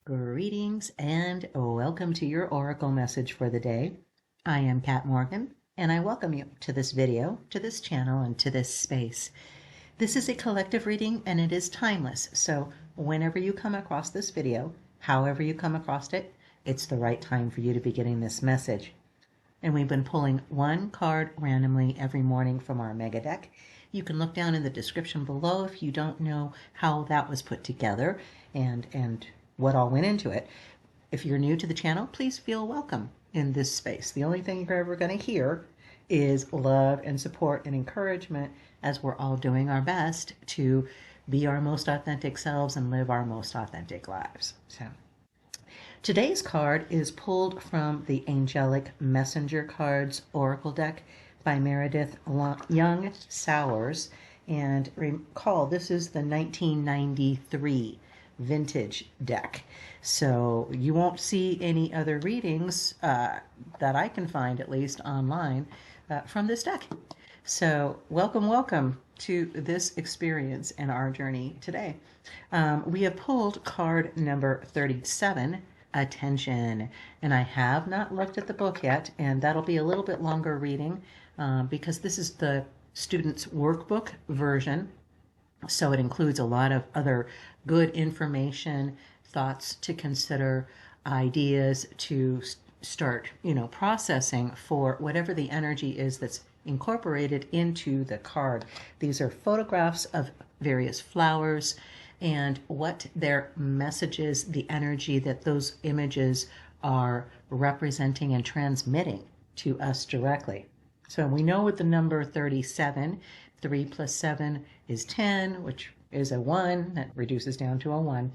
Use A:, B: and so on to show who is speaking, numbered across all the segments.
A: Greetings and welcome to your Oracle message for the day. I am Kat Morgan and I welcome you to this video, to this channel, and to this space. This is a collective reading and it is timeless, so whenever you come across this video, however you come across it, it's the right time for you to be getting this message. And we've been pulling one card randomly every morning from our mega deck. You can look down in the description below if you don't know how that was put together and what all went into it. If you're new to the channel, please feel welcome in this space. The only thing you're ever going to hear is love and support and encouragement as we're all doing our best to be our most authentic selves and live our most authentic lives. So today's card is pulled from the Angelic Messenger Cards Oracle deck by Meredith Young-Sowers. And recall, this is the 1993 vintage deck. So you won't see any other readings that I can find, at least online, from this deck. So welcome to this experience and our journey today. We have pulled card number 37, Attention, and I have not looked at the book yet, and that'll be a little bit longer reading because this is the student's workbook version, so it includes a lot of other good information, thoughts to consider, ideas to start processing for whatever the energy is that's incorporated into the card. These are photographs of various flowers and what their messages, the energy that those images are representing and transmitting to us directly. So we know with the number 37, 3 plus 7 is 10, which is a 1, that reduces down to a 1.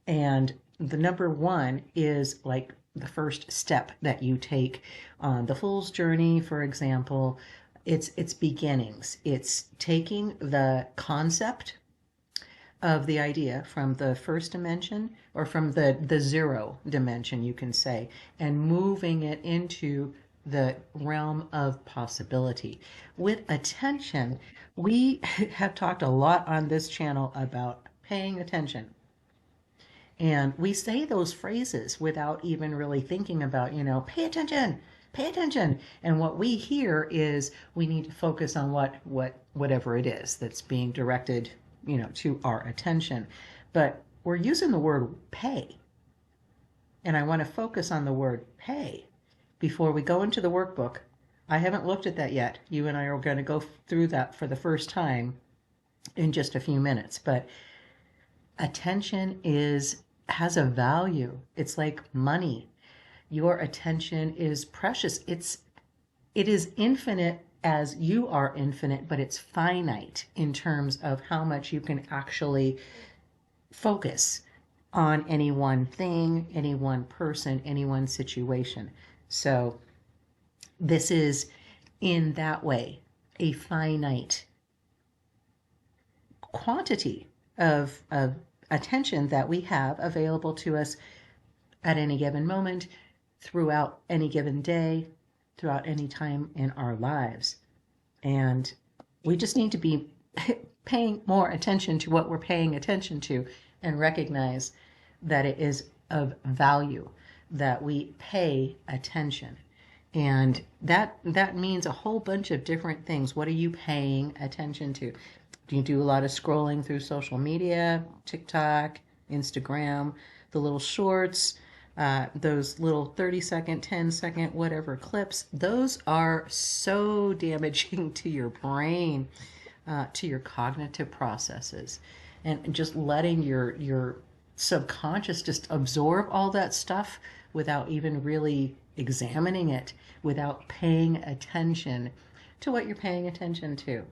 A: And the number 1 is like the first step that you take on the Fool's Journey, for example. It's beginnings. It's taking the concept of the idea from the first dimension, or from the zero dimension, you can say, and moving it into the realm of possibility. With attention, we have talked a lot on this channel about paying attention. And we say those phrases without even really thinking about, pay attention, pay attention. And what we hear is we need to focus on whatever it is that's being directed, to our attention. But we're using the word pay. And I want to focus on the word pay before we go into the workbook. I haven't looked at that yet. You and I are going to go through that for the first time in just a few minutes. But attention has a value. It's like money. Your attention is precious. It is infinite as you are infinite, but it's finite in terms of how much you can actually focus on any one thing, any one person, any one situation. So this is, in that way, a finite quantity of attention that we have available to us at any given moment, throughout any given day, throughout any time in our lives. And we just need to be paying more attention to what we're paying attention to and recognize that it is of value that we pay attention. And that means a whole bunch of different things. What are you paying attention to? Do you do a lot of scrolling through social media, TikTok, Instagram, the little shorts, those little 30-second, 10-second, whatever clips? Those are so damaging to your brain, to your cognitive processes. And just letting your subconscious just absorb all that stuff without even really examining it, without paying attention to what you're paying attention to.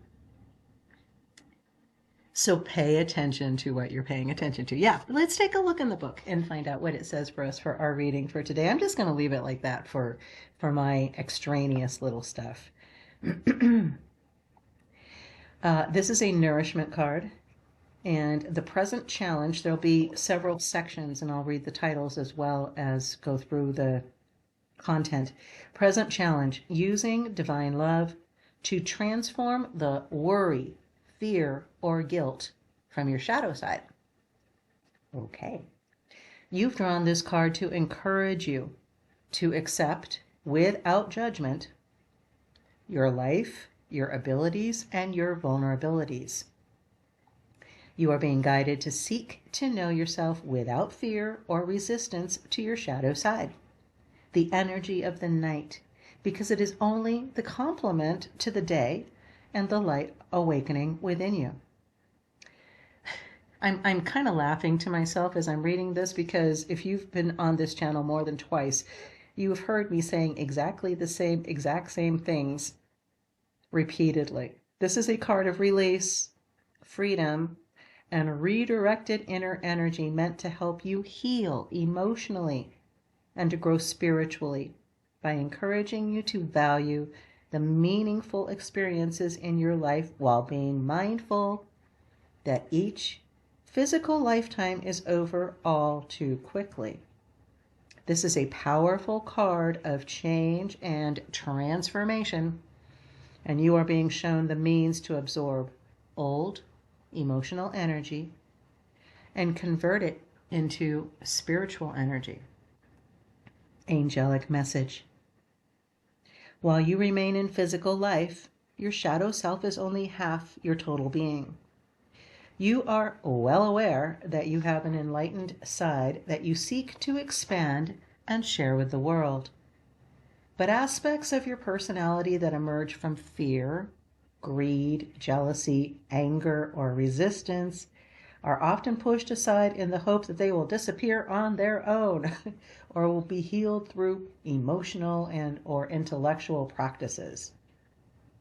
A: So pay attention to what you're paying attention to. Yeah, let's take a look in the book and find out what it says for us for our reading for today. I'm just going to leave it like that for my extraneous little stuff. This is a nourishment card. And the present challenge, there'll be several sections, and I'll read the titles as well as go through the content. Present challenge: using divine love to transform the worry, fear, or guilt from your shadow side. Okay. You've drawn this card to encourage you to accept, without judgment, your life, your abilities, and your vulnerabilities. You are being guided to seek to know yourself without fear or resistance to your shadow side, the energy of the night, because it is only the complement to the day and the light awakening within you. I'm kind of laughing to myself as I'm reading this, because if you've been on this channel more than twice, you've heard me saying exactly the exact same things repeatedly. This is a card of release, freedom, and redirected inner energy meant to help you heal emotionally and to grow spiritually by encouraging you to value the meaningful experiences in your life while being mindful that each physical lifetime is over all too quickly. This is a powerful card of change and transformation, and you are being shown the means to absorb old emotional energy and convert it into spiritual energy. Angelic message. While you remain in physical life, your shadow self is only half your total being. You are well aware that you have an enlightened side that you seek to expand and share with the world. But aspects of your personality that emerge from fear, greed, jealousy, anger, or resistance are often pushed aside in the hope that they will disappear on their own or will be healed through emotional and or intellectual practices.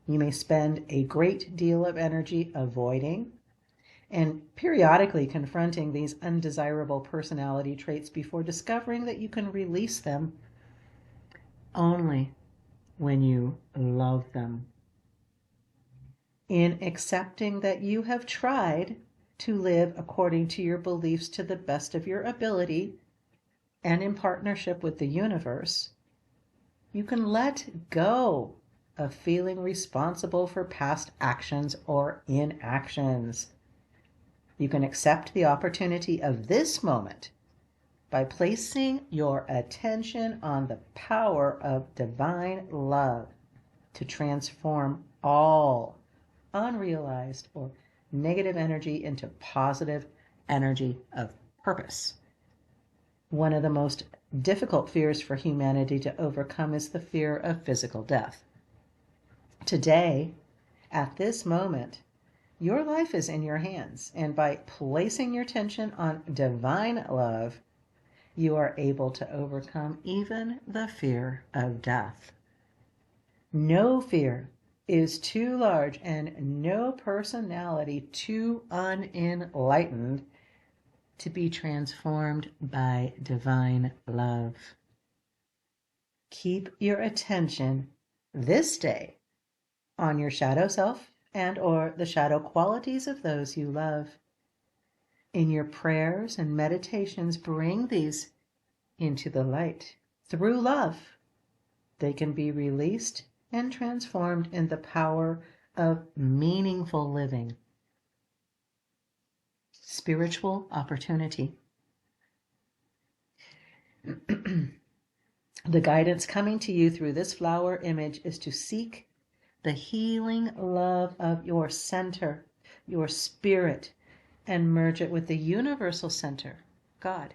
A: You may spend a great deal of energy avoiding and periodically confronting these undesirable personality traits before discovering that you can release them only when you love them. In accepting that you have tried to live according to your beliefs to the best of your ability and in partnership with the universe, you can let go of feeling responsible for past actions or inactions. You can accept the opportunity of this moment by placing your attention on the power of divine love to transform all unrealized or negative energy into positive energy of purpose. One of the most difficult fears for humanity to overcome is the fear of physical death. Today, at this moment, your life is in your hands, and by placing your attention on divine love, you are able to overcome even the fear of death. No fear is too large and no personality too unenlightened to be transformed by divine love. Keep your attention this day on your shadow self and or the shadow qualities of those you love. In your prayers and meditations, bring these into the light. Through love, they can be released and transformed in the power of meaningful living. Spiritual opportunity. The guidance coming to you through this flower image is to seek the healing love of your center, your spirit, and merge it with the universal center, God.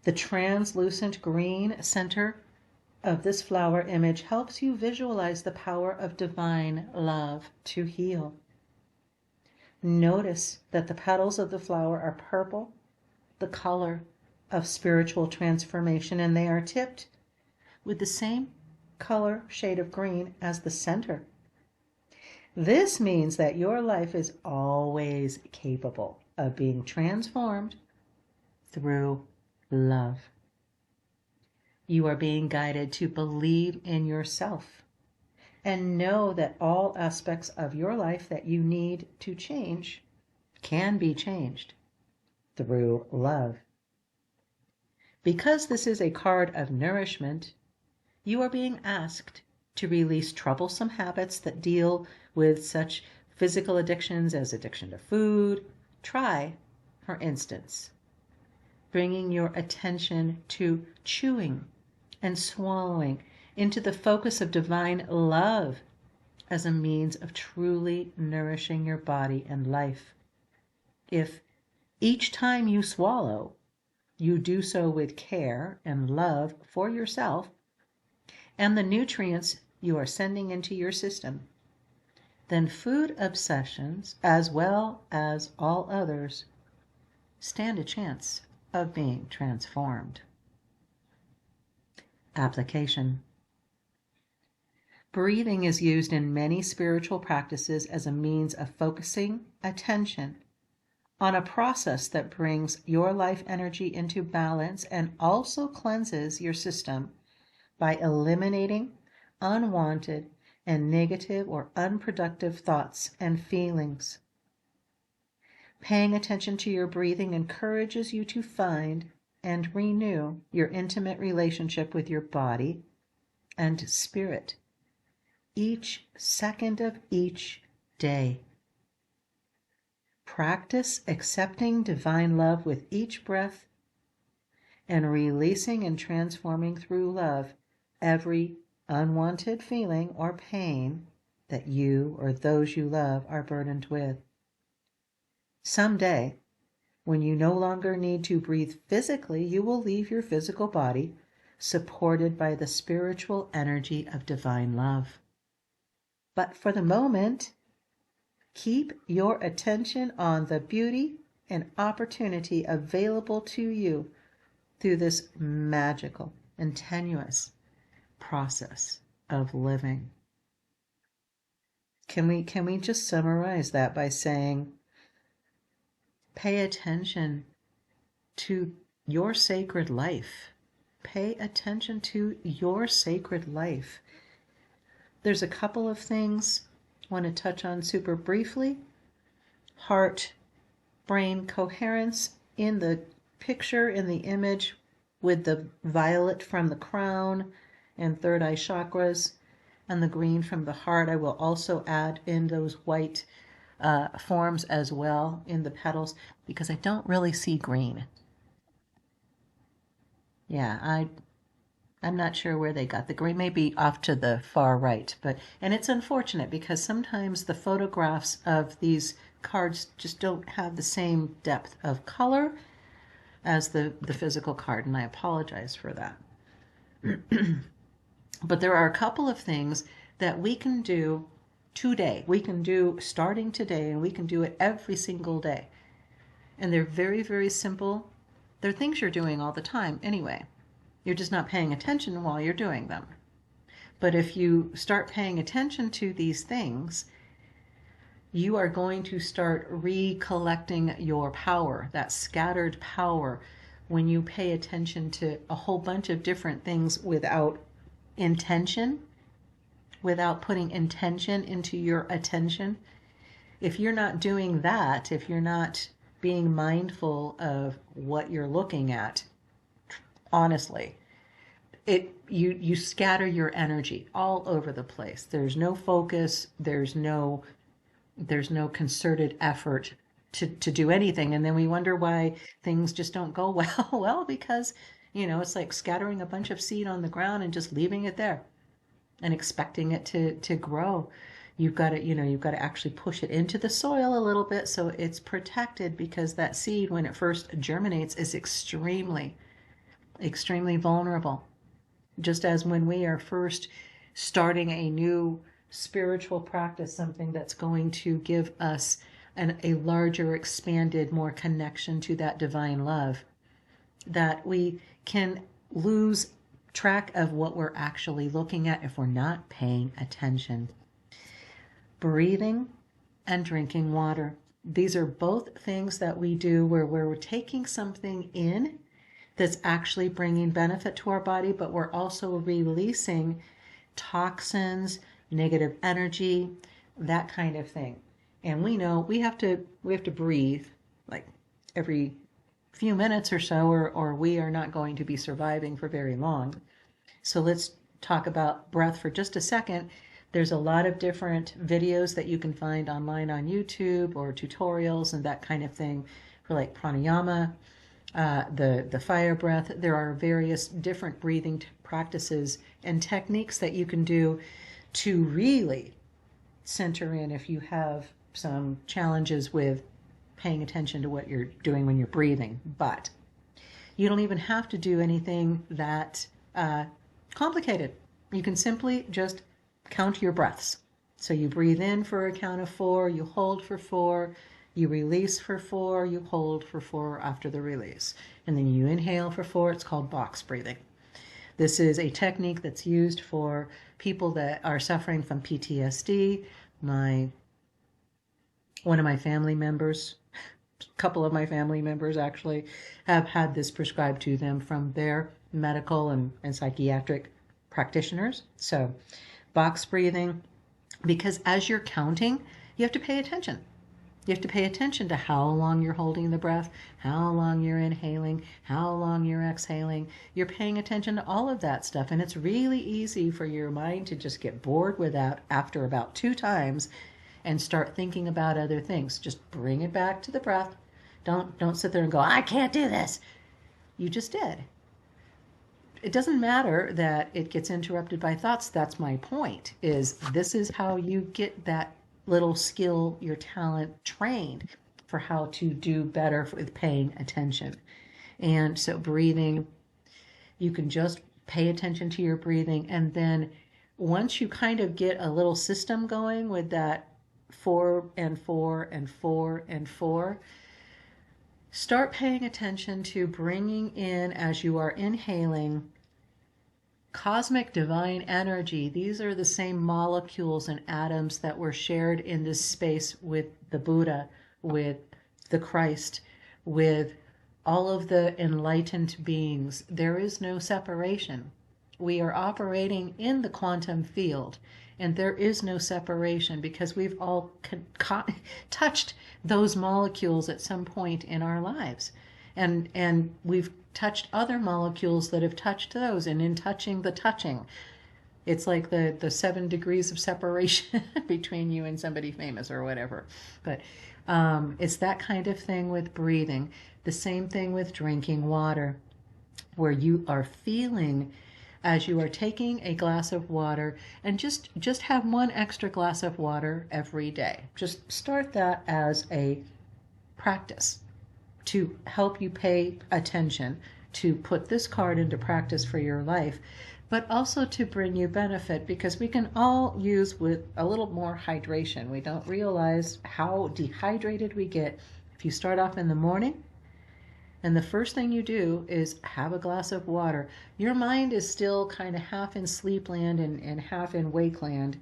A: The translucent green center of this flower image helps you visualize the power of divine love to heal. Notice that the petals of the flower are purple, the color of spiritual transformation, and they are tipped with the same color shade of green as the center. This means that your life is always capable of being transformed through love. You are being guided to believe in yourself and know that all aspects of your life that you need to change can be changed through love. Because this is a card of nourishment, you are being asked to release troublesome habits that deal with such physical addictions as addiction to food. Try, for instance, bringing your attention to chewing and swallowing into the focus of divine love as a means of truly nourishing your body and life. If each time you swallow, you do so with care and love for yourself and the nutrients you are sending into your system, then food obsessions, as well as all others, stand a chance of being transformed. Application. Breathing is used in many spiritual practices as a means of focusing attention on a process that brings your life energy into balance and also cleanses your system by eliminating unwanted and negative or unproductive thoughts and feelings. Paying attention to your breathing encourages you to find and renew your intimate relationship with your body and spirit each second of each day. Practice accepting divine love with each breath and releasing and transforming through love every unwanted feeling or pain that you or those you love are burdened with. Someday, when you no longer need to breathe physically, you will leave your physical body supported by the spiritual energy of divine love. But for the moment, keep your attention on the beauty and opportunity available to you through this magical and tenuous process of living. Can we just summarize that by saying, pay attention to your sacred life. Pay attention to your sacred life. There's a couple of things I want to touch on super briefly. Heart, brain coherence in the picture, in the image, with the violet from the crown and third eye chakras and the green from the heart. I will also add in those white forms as well in the petals because I don't really see green. Yeah, I'm not sure where they got the green, maybe off to the far right, and it's unfortunate because sometimes the photographs of these cards just don't have the same depth of color as the physical card, and I apologize for that. But there are a couple of things that we can do today. We can do starting today, and we can do it every single day. And they're very, very simple. They're things you're doing all the time anyway. You're just not paying attention while you're doing them. But if you start paying attention to these things, you are going to start recollecting your power, that scattered power, when you pay attention to a whole bunch of different things without intention, without putting intention into your attention. If you're not doing that, if you're not being mindful of what you're looking at, honestly, you scatter your energy all over the place. There's no focus, there's no concerted effort to do anything, and then we wonder why things just don't go well. Well, because it's like scattering a bunch of seed on the ground and just leaving it there and expecting it to grow. You've got to actually push it into the soil a little bit so it's protected, because that seed, when it first germinates, is extremely vulnerable. Just as when we are first starting a new spiritual practice, something that's going to give us a larger, expanded, more connection to that divine love, that we can lose track of what we're actually looking at if we're not paying attention. Breathing and drinking water. These are both things that we do where we're taking something in that's actually bringing benefit to our body, but we're also releasing toxins, negative energy, that kind of thing. And we know we have to breathe like every few minutes or so, or we are not going to be surviving for very long. So let's talk about breath for just a second. There's a lot of different videos that you can find online on YouTube, or tutorials and that kind of thing for like pranayama. the fire breath. There are various different breathing practices and techniques that you can do to really center in if you have some challenges with paying attention to what you're doing when you're breathing. But you don't even have to do anything that complicated. You can simply just count your breaths. So you breathe in for a count of 4, you hold for 4, you release for 4, you hold for 4 after the release. And then you inhale for 4. It's called box breathing. This is a technique that's used for people that are suffering from PTSD. One of my family members, a couple of my family members actually, have had this prescribed to them from their medical and psychiatric practitioners. So box breathing, because as you're counting, you have to pay attention. You have to pay attention to how long you're holding the breath, how long you're inhaling, how long you're exhaling. You're paying attention to all of that stuff. And it's really easy for your mind to just get bored with that after about 2 times and start thinking about other things. Just bring it back to the breath. Don't sit there and go, I can't do this. You just did. It doesn't matter that it gets interrupted by thoughts. That's my point, is this is how you get that little skill, your talent trained for how to do better with paying attention. And so breathing, you can just pay attention to your breathing. And then once you kind of get a little system going with that 4 and 4 and 4 and 4, start paying attention to bringing in, as you are inhaling, cosmic divine energy. These are the same molecules and atoms that were shared in this space with the Buddha, with the Christ, with all of the enlightened beings. There is no separation. We are operating in the quantum field, and there is no separation because we've all touched those molecules at some point in our lives. And we've touched other molecules that have touched those, and in touching the touching, it's like the 7 degrees of separation between you and somebody famous or whatever. But it's that kind of thing with breathing. The same thing with drinking water, where you are feeling as you are taking a glass of water, and just have 1 extra glass of water every day. Just start that as a practice to help you pay attention, to put this card into practice for your life, but also to bring you benefit, because we can all use with a little more hydration. We don't realize how dehydrated we get if you start off in the morning and the first thing you do is have a glass of water. Your mind is still kind of half in sleep land and half in wake land.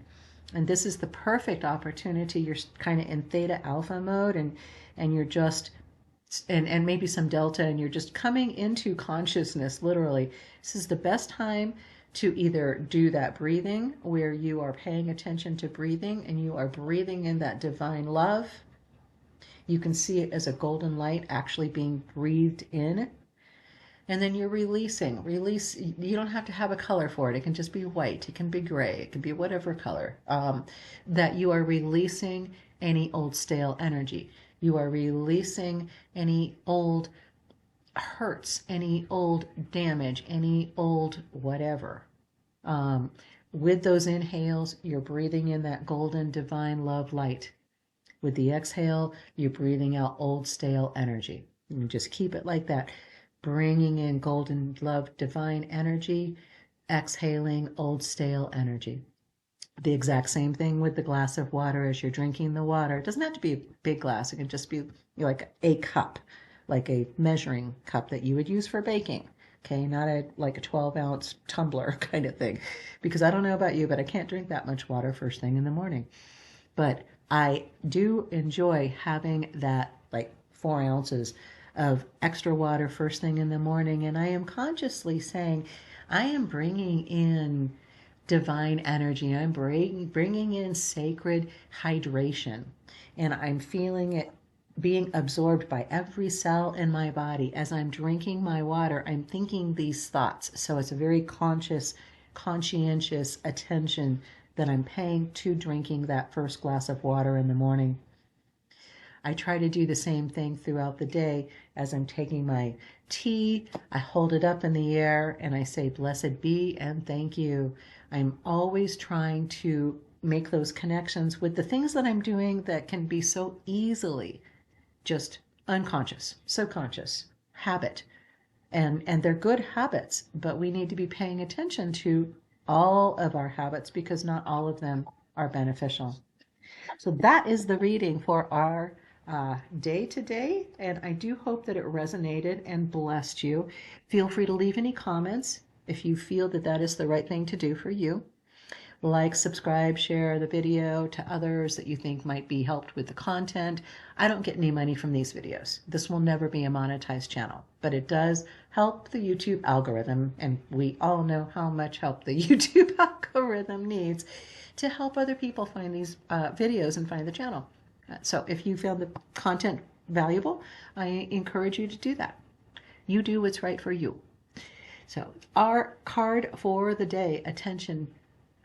A: And this is the perfect opportunity. You're kind of in theta alpha mode, and you're just, and maybe some delta, and you're just coming into consciousness, literally. This is the best time to either do that breathing, where you are paying attention to breathing and you are breathing in that divine love. You can see it as a golden light actually being breathed in. And then you're releasing. Release, you don't have to have a color for it. It can just be white. It can be gray. It can be whatever color. That you are releasing any old stale energy. You are releasing any old hurts, any old damage, any old whatever. With those inhales, you're breathing in that golden divine love light. With the exhale, you're breathing out old stale energy. And just keep it like that. Bringing in golden love divine energy, exhaling old stale energy. The exact same thing with the glass of water as you're drinking the water. It doesn't have to be a big glass. It can just be like a cup, like a measuring cup that you would use for baking. Okay, not like a 12-ounce tumbler kind of thing. Because I don't know about you, but I can't drink that much water first thing in the morning. But I do enjoy having that like 4 ounces of extra water first thing in the morning. And I am consciously saying, I am bringing in divine energy. I'm bringing in sacred hydration. And I'm feeling it being absorbed by every cell in my body. As I'm drinking my water, I'm thinking these thoughts. So it's a very conscientious attention that I'm paying to drinking that first glass of water in the morning. I try to do the same thing throughout the day. As I'm taking my tea, I hold it up in the air and I say, blessed be and thank you. I'm always trying to make those connections with the things that I'm doing that can be so easily just unconscious, subconscious, habit. And they're good habits, but we need to be paying attention to all of our habits because not all of them are beneficial. So that is the reading for our day today, and I do hope that it resonated and blessed you. Feel free to leave any comments if you feel that that is the right thing to do for you. Like, subscribe, share the video to others that you think might be helped with the content. I don't get any money from these videos. This will never be a monetized channel, but it does help the YouTube algorithm, and we all know how much help the YouTube algorithm needs to help other people find these videos and find the channel. So if you found the content valuable, I encourage you to do that. You do what's right for you. So our card for the day, attention.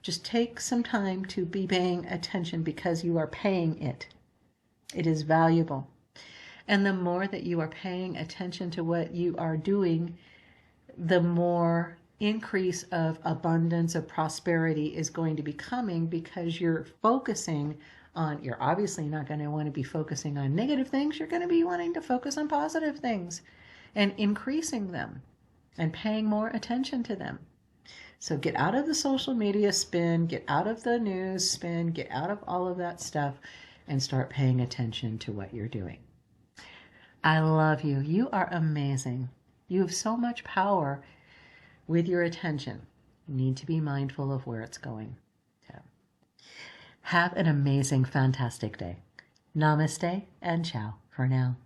A: Just take some time to be paying attention because you are paying it. It is valuable. And the more that you are paying attention to what you are doing, the more increase of abundance, of prosperity is going to be coming because you're focusing on, you're obviously not going to want to be focusing on negative things. You're going to be wanting to focus on positive things and increasing them and paying more attention to them. So get out of the social media spin, get out of the news spin, get out of all of that stuff and start paying attention to what you're doing. I love you. You are amazing. You have so much power with your attention. You need to be mindful of where it's going. So, have an amazing, fantastic day. Namaste and ciao for now.